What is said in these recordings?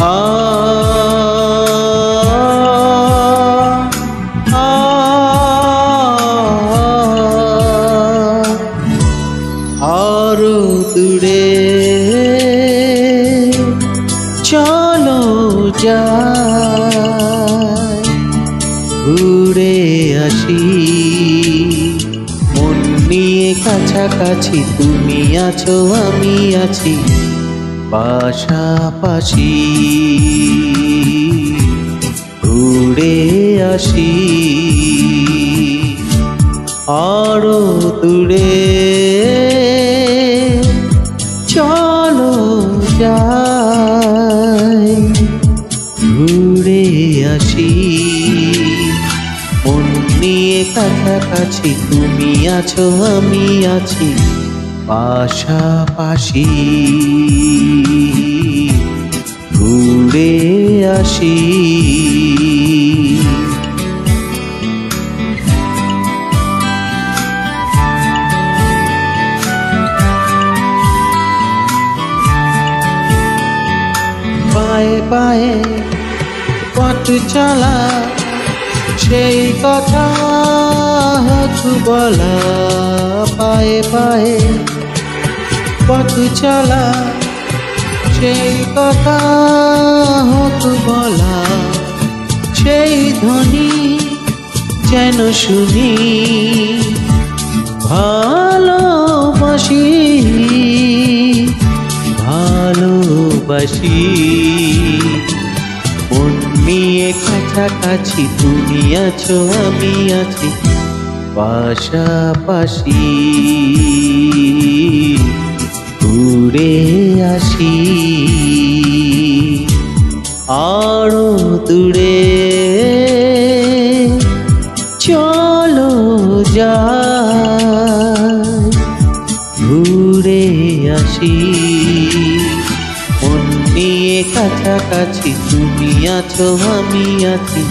আ আ আরো দূরে চলো যাই, ঘুরে আসি। মন নিয়ে কাছাকাছি, তুমি আছো আমি আছি পাশাপাশি, ঘুরে আসি। আরো দূরে চলো যাই, ঘুরে আসি। মন নিয়ে কাছাকাছি, তুমি আছো আমি আছি পাশাপাশি, ঘুরে আসি। পায়ে পায়ে পথ চলা, সেই কথা হতো বলা। পায়ে পায়ে পথ চলা, সেই কথা হতো বলা। সেই ধ্বনি যেন শুনি, ভালোবাসি ভালোবাসি। মন নিয়ে কাছাকাছি, তুমি আছো আমি আছি পাশাপাশি, ঘুরে আসি। আরো দূরে চলো যাই, ঘুরে আসি। মন নিয়ে কাছাকাছি, তুমি আছো আমি আছি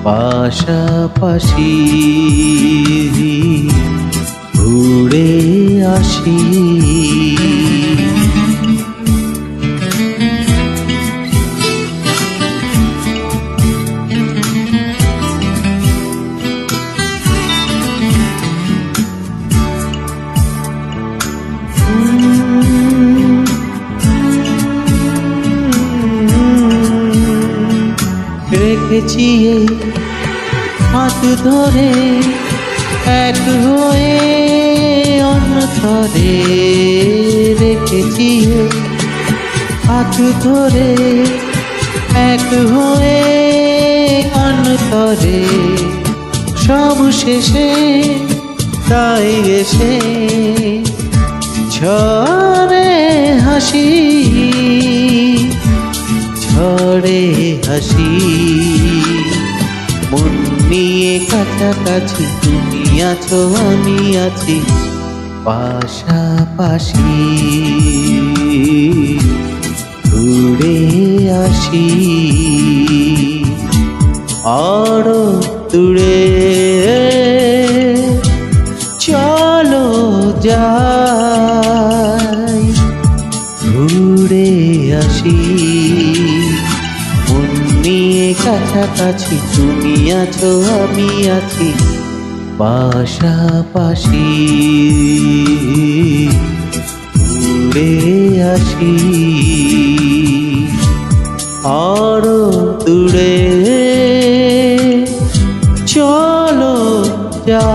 পাশাপাশি, ঘুরে আসি। রেখেছি হাত ধরে, এক হয়ে অন্যথরে। রেখেছি হাত ধরে, এক হয়ে অন্যথরে। সব শেষে তাই এসে ঝরে হাসি, ঝরে হাসি। মন নিয়ে কাছাকাছি, তুমি আছো আমি আছি পাশাপাশি, ঘুরে আসি। আরো দূরে চলো যাই, ঘুরে আসি। মন নিয়ে কাছাকাছি, তুমি আছো আমি আছি পাশাপাশি, ঘুরে আসি। আরো দূরে চলো যাই।